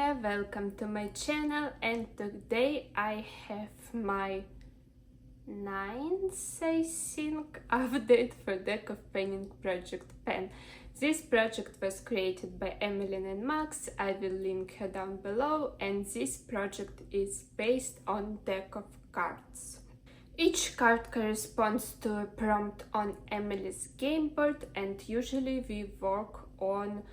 Sascha, welcome to my channel, and today I have my 9th, I think, update for deck of painting project pen. This project was created by Emily and Max, I will link her down below, and this project is based on deck of cards. Each card corresponds to a prompt on Emily's game board, and usually we work on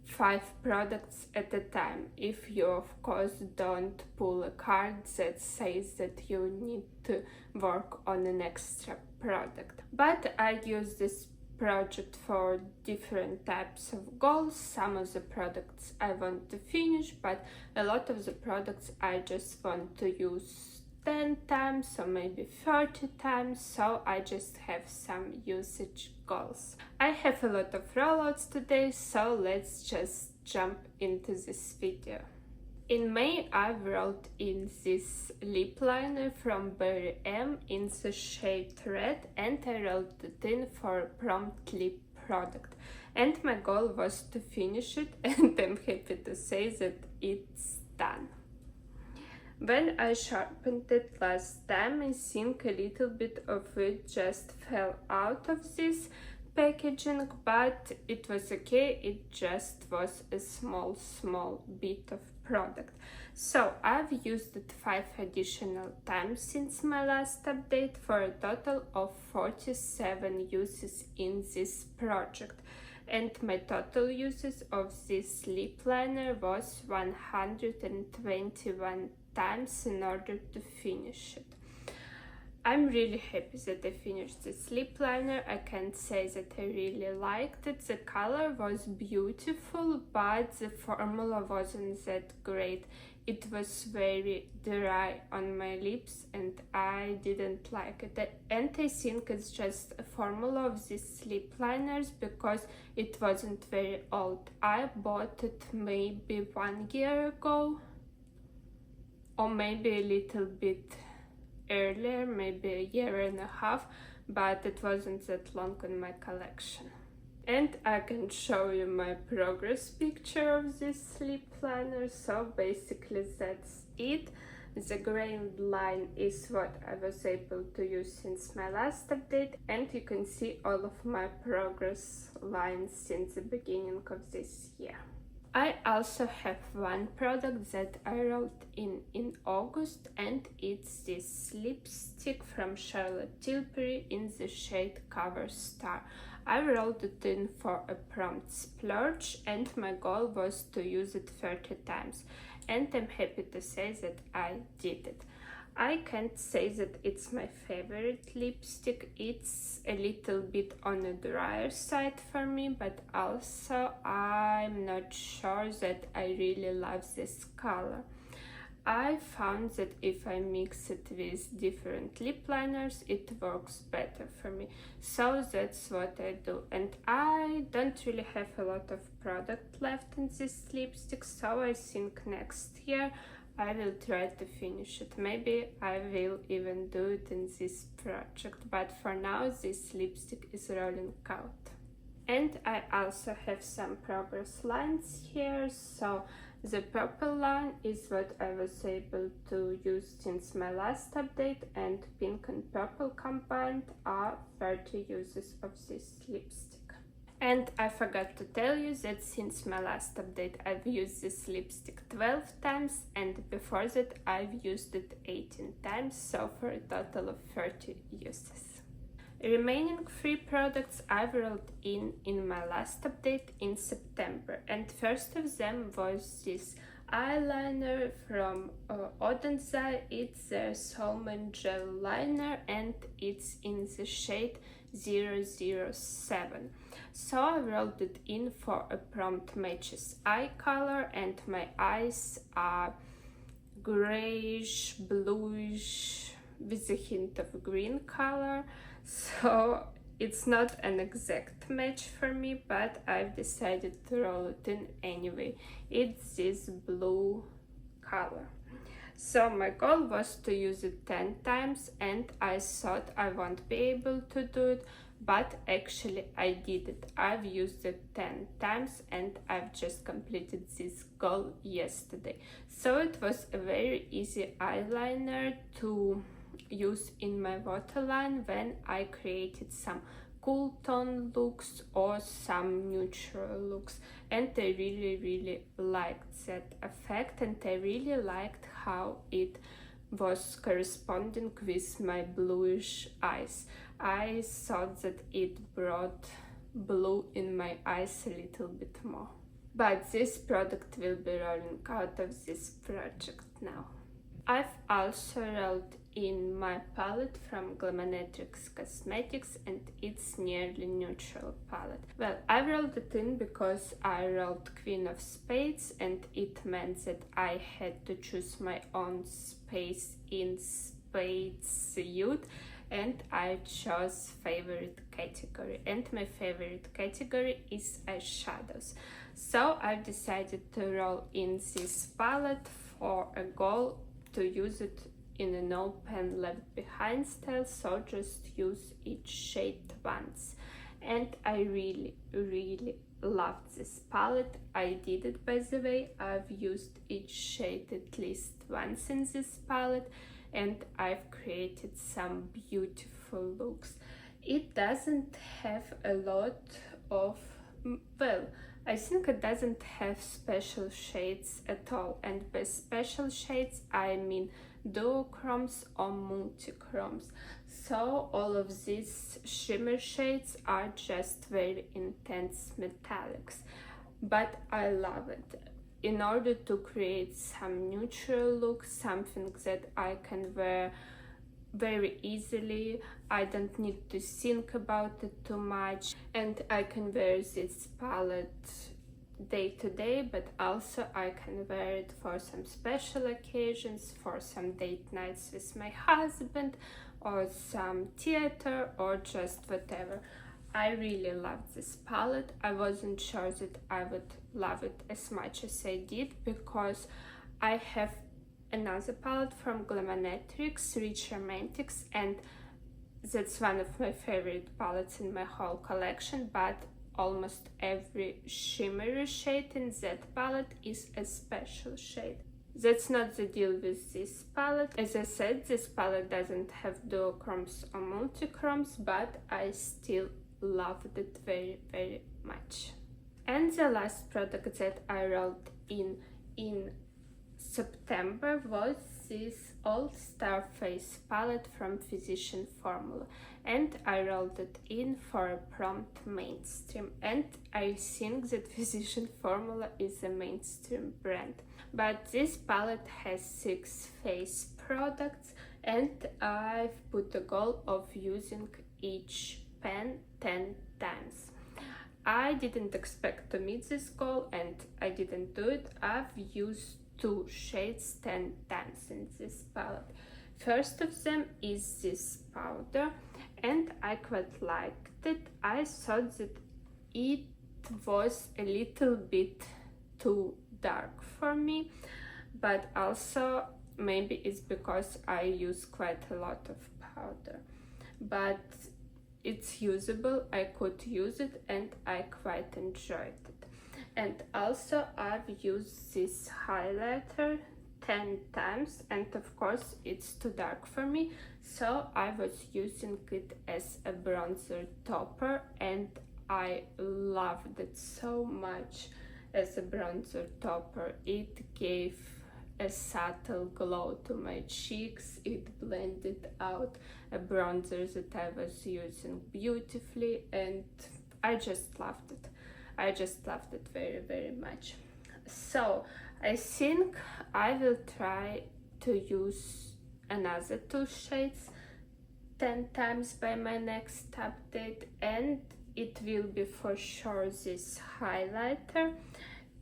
5 products at a time, if you of course don't pull a card that says that you need to work on an extra product. But I use this project for different types of goals. Some of the products I want to finish, but a lot of the products I just want to use 10 times or maybe 30 times, so I just have some usage goals. I have a lot of rollouts today, so let's just jump into this video. In May I rolled in this lip liner from Berry M in the shade red, and I rolled it in for a prompt lip product, and my goal was to finish it, and I'm happy to say that it's done. When I sharpened it last time, I think a little bit of it just fell out of this packaging, but it was okay, it just was a small bit of product. So I've used it 5 additional times since my last update for a total of 47 uses in this project. And my total uses of this lip liner was 121 times in order to finish it. I'm really happy that I finished this lip liner. I can't say that I really liked it. The color was beautiful, but the formula wasn't that great. It was very dry on my lips and I didn't like it. And I think it's just a formula of these lip liners because it wasn't very old. I bought it maybe 1 year ago, or maybe a little bit earlier, maybe a year and a half, but it wasn't that long in my collection. And I can show you my progress picture of this lip liner. So basically that's it. The grain line is what I was able to use since my last update, and you can see all of my progress lines since the beginning of this year. I also have one product that I rolled in August, and it's this lipstick from Charlotte Tilbury in the shade Cover Star. I rolled it in for a prompt splurge, and my goal was to use it 30 times, and I'm happy to say that I did it. I can't say that it's my favorite lipstick, it's a little bit on the drier side for me, but also I'm not sure that I really love this color. I found that if I mix it with different lip liners, it works better for me, so that's what I do. And I don't really have a lot of product left in this lipstick, so I think next year I will try to finish it. Maybe I will even do it in this project, but for now this lipstick is rolling out. And I also have some progress lines here. So the purple line is what I was able to use since my last update, and pink and purple combined are 30 uses of this lipstick. And I forgot to tell you that since my last update I've used this lipstick 12 times, and before that I've used it 18 times, so for a total of 30 uses. Remaining 3 products I've rolled in my last update in September, and first of them was this eyeliner from Oden. It's a Solmane gel liner, and it's in the shade 007. So I rolled it in for a prompt matches eye color, and my eyes are grayish, bluish with a hint of green color. So it's not an exact match for me, but I've decided to roll it in anyway. It's this blue color. So my goal was to use it 10 times, and I thought I won't be able to do it, but actually I did it. I've used it 10 times and I've just completed this goal yesterday. So it was a very easy eyeliner to use in my waterline when I created some cool tone looks or some neutral looks, and I really liked that effect, and I really liked how it was corresponding with my bluish eyes. I thought that it brought blue in my eyes a little bit more. But this product will be rolling out of this project now. I've also rolled in my palette from Glaminatrix Cosmetics, and it's nearly neutral palette. Well, I rolled it in because I rolled Queen of Spades, and it meant that I had to choose my own space in Spades Youth, and I chose favorite category, and my favorite category is eyeshadows. So I've decided to roll in this palette for a goal to use it in a no pen left behind style, so just use each shade once. And I really loved this palette. I did it, by the way. I've used each shade at least once in this palette, and I've created some beautiful looks. It doesn't have a lot of, well, I think it doesn't have special shades at all, and by special shades I mean duochromes or multichromes. So all of these shimmer shades are just very intense metallics, but I love it. In order to create some neutral look, something that I can wear very easily, I don't need to think about it too much, and I can wear this palette day to day, but also I can wear it for some special occasions, for some date nights with my husband, or some theater, or just whatever. I really loved this palette. I wasn't sure that I would love it as much as I did, because I have another palette from Glaminatrix, Rich Romantics, and that's one of my favorite palettes in my whole collection, but almost every shimmery shade in that palette is a special shade. That's not the deal with this palette. As I said, this palette doesn't have duochromes or multichromes, but I still loved it very much. And the last product that I rolled in September was this All-Star Face palette from Physician Formula, and I rolled it in for a prompt mainstream, and I think that Physician Formula is a mainstream brand. But this palette has 6 face products, and I've put the goal of using each pen 10 times. I didn't expect to meet this goal, and I didn't do it. I've used 2 shades 10 times in this palette. First of them is this powder, and I quite liked it. I thought that it was a little bit too dark for me, but also maybe it's because I use quite a lot of powder, but it's usable. I could use it and I quite enjoyed it. And also I've used this highlighter 10 times, and of course it's too dark for me, so I was using it as a bronzer topper, and I loved it so much as a bronzer topper. It gave a subtle glow to my cheeks. It blended out a bronzer that I was using beautifully, and I just loved it. I just loved it very much. So I think I will try to use another 2 shades 10 times by my next update, and it will be for sure this highlighter,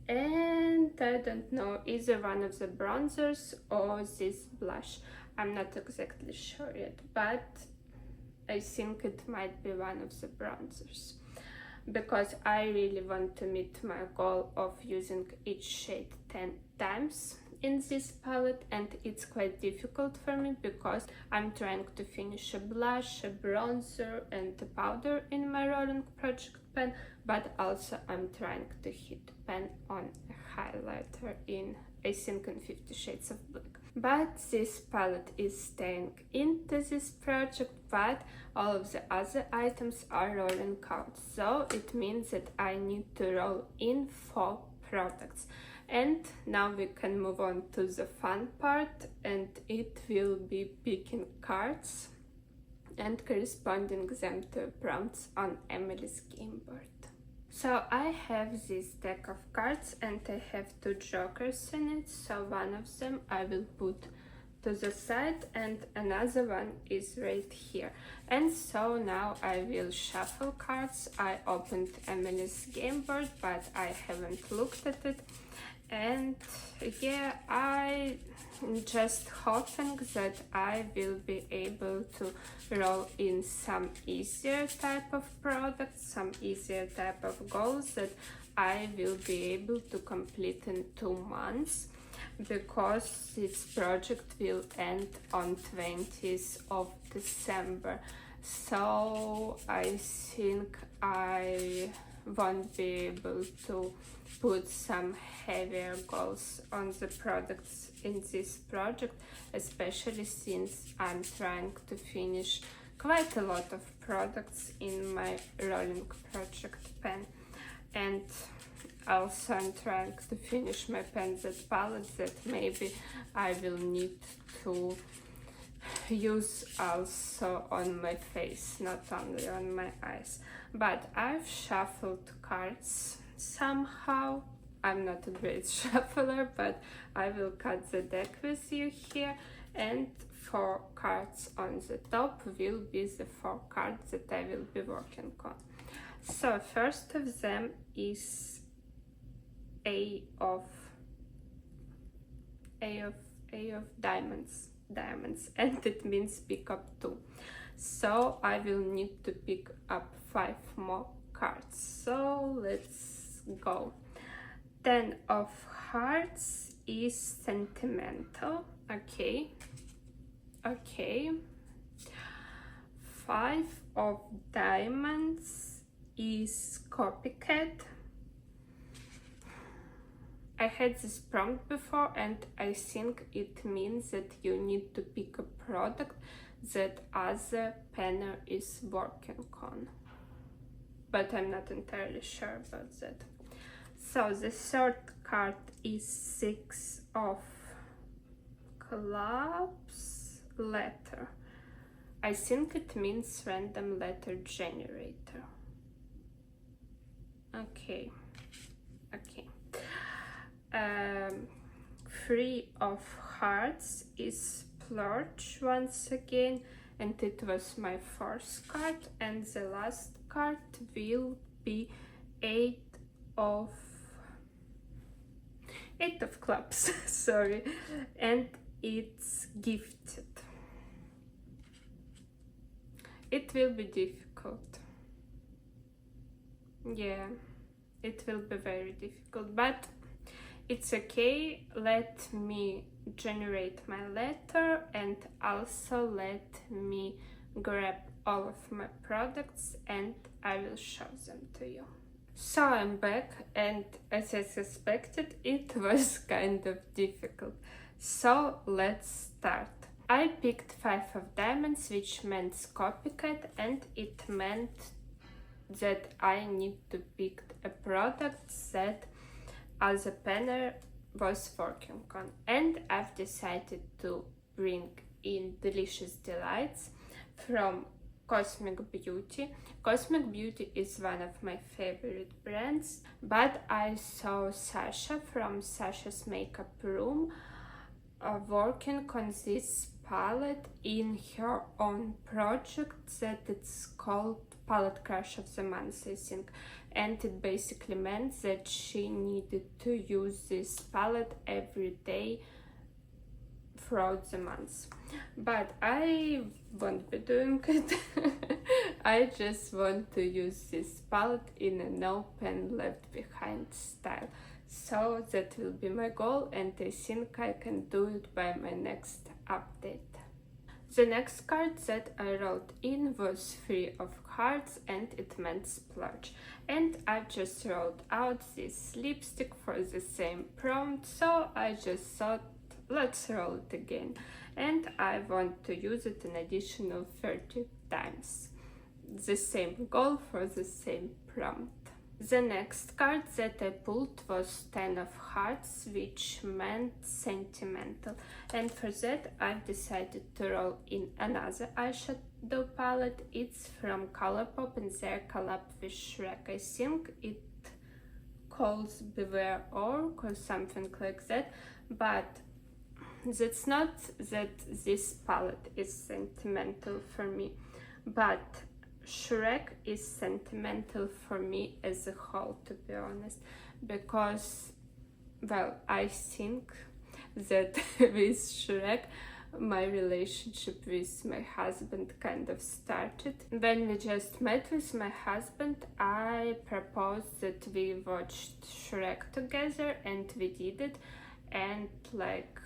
and I don't know, either one of the bronzers or this blush. I'm not exactly sure yet, but I think it might be one of the bronzers, because I really want to meet my goal of using each shade 10 times in this palette, and it's quite difficult for me because I'm trying to finish a blush, a bronzer and a powder in my rolling project pen, but also I'm trying to hit pen on a highlighter in, I think, in 50 Shades of Black. But this palette is staying into this project, but all of the other items are rolling out, so it means that I need to roll in 4 products. And now we can move on to the fun part, and it will be picking cards and corresponding them to prompts on Emily's game board. So I have this deck of cards and I have 2 jokers in it, so one of them I will put to the side and another one is right here. And so now I will shuffle cards. I opened Emily's game board, but I haven't looked at it. And yeah, I just hoping that I will be able to roll in some easier type of products, some easier type of goals that I will be able to complete in 2 months, because this project will end on 20th of December. So I think I won't be able to put some heavier goals on the products in this project, especially since I'm trying to finish quite a lot of products in my rolling project pen. And also I'm trying to finish my pen that palettes that maybe I will need to use also on my face, not only on my eyes. But I've shuffled cards somehow. I'm not a great shuffler, but I will cut the deck with you here, and 4 cards on the top will be the 4 cards that I will be working on. So first of them is A of diamonds, and it means pick up 2. So I will need to pick up 5 more cards. So let's go. 10 of hearts is sentimental. Okay. 5 of diamonds is copycat. I had this prompt before, and I think it means that you need to pick a product that other penner is working on, but I'm not entirely sure about that. So the 3rd card is 6 of clubs, letter. I think it means random letter generator. Okay. 3 of hearts is splurge once again, and it was my 1st card, and the last card will be 8 of clubs. Sorry, and it's gifted. It will be difficult. Yeah, it will be very difficult, but it's okay. Let me generate my letter and also let me grab all of my products and I will show them to you. So I'm back, and as I suspected, it was kind of difficult. So let's start. I picked 5 of diamonds, which meant copycat, and it meant that I need to pick a product that as a penner was working on. And I've decided to bring in Delicious Delights from Cosmic Beauty. Cosmic Beauty is one of my favorite brands, but I saw Sascha from Sascha's Makeup Room working on this palette in her own project that it's called Palette Crush of the Month, I think. And it basically meant that she needed to use this palette every day throughout the months. But I won't be doing it. I just want to use this palette in a no pen left behind style. So that will be my goal, and I think I can do it by my next update. The next card that I wrote in was 3 of Hearts, and it meant splurge. And I just wrote out this lipstick for the same prompt, so I just thought, let's roll it again. And I want to use it an additional 30 times. The same goal for the same prompt. The next card that I pulled was 10 of Hearts, which meant sentimental. And for that I've decided to roll in another eyeshadow palette. It's from ColourPop and their collab with Shrek. I think it calls Beware Orc or something like that, but that's not that this palette is sentimental for me, but Shrek is sentimental for me as a whole, to be honest, because, well, I think that with Shrek my relationship with my husband kind of started. When we just met with my husband, I proposed that we watched Shrek together, and we did it, and like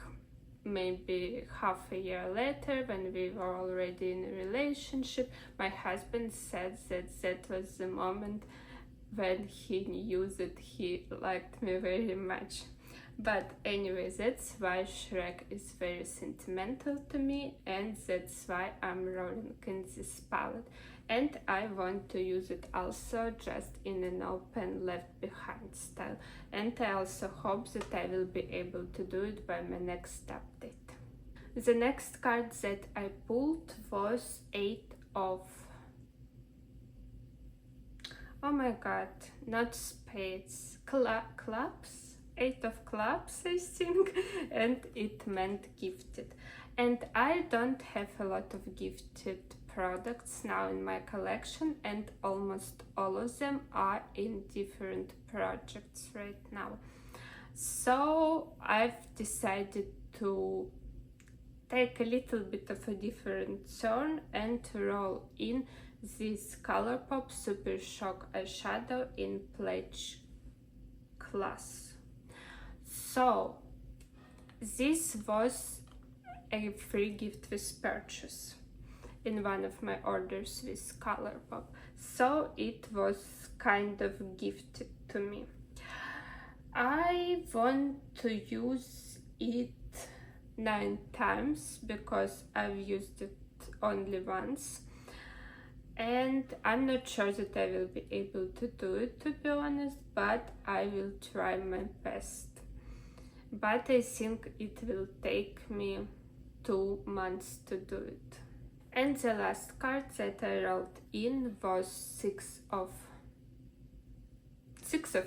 maybe half a year later, when we were already in a relationship, my husband said that that was the moment when he knew that he liked me very much. But anyway, that's why Shrek is very sentimental to me, and that's why I'm rolling in this palette. And I want to use it also just in an open left behind style. And I also hope that I will be able to do it by my next update. The next card that I pulled was 8 of... oh my god, not spades, clubs? 8 of clubs, I think, and it meant gifted. And I don't have a lot of gifted products now in my collection, and almost all of them are in different projects right now. So I've decided to take a little bit of a different turn and to roll in this ColourPop Super Shock eyeshadow in Pledge class. So this was a free gift with purchase in one of my orders with ColourPop, so it was kind of gifted to me. I want to use it 9 times because I've used it only once, and I'm not sure that I will be able to do it, to be honest, but I will try my best. But I think it will take me 2 months to do it. And the last card that I wrote in was 6 of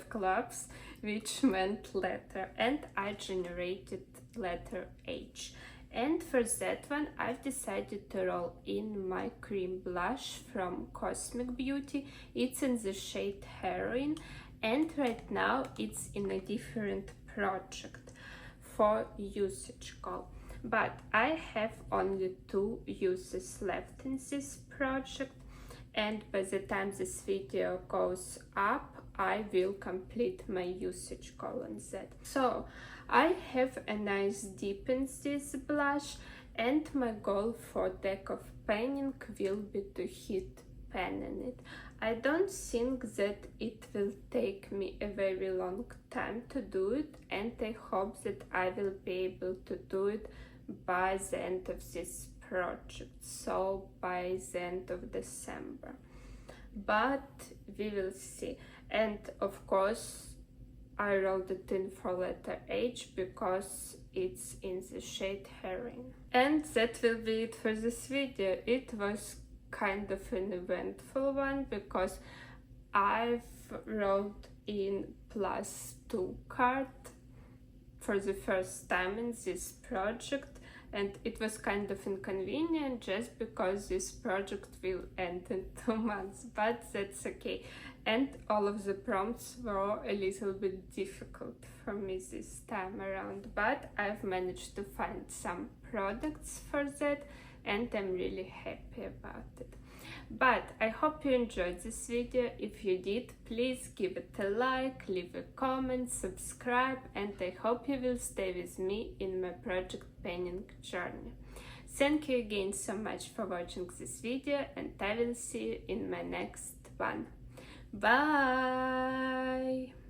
clubs, which meant letter, and I generated letter H. And for that one I've decided to roll in my cream blush from Cosmic Beauty. It's in the shade Heroine, and right now it's in a different project for usage goal. But I have only 2 uses left in this project, and by the time this video goes up I will complete my usage goal on that. So I have a nice dip in this blush, and my goal for deck of painting will be to hit pan in it. I don't think that it will take me a very long time to do it, and I hope that I will be able to do it by the end of this project, so by the end of December. But we will see. And of course I rolled it in for letter H because it's in the shade Heroine. And that will be it for this video. It was kind of an eventful one because I've rolled in +2 card for the first time in this project, and it was kind of inconvenient just because this project will end in 2 months, but that's okay. And all of the prompts were a little bit difficult for me this time around, but I've managed to find some products for that, and I'm really happy about it. But I hope you enjoyed this video. If you did, please give it a like, leave a comment, subscribe, and I hope you will stay with me in my project painting journey. Thank you again so much for watching this video, and I will see you in my next one. Bye!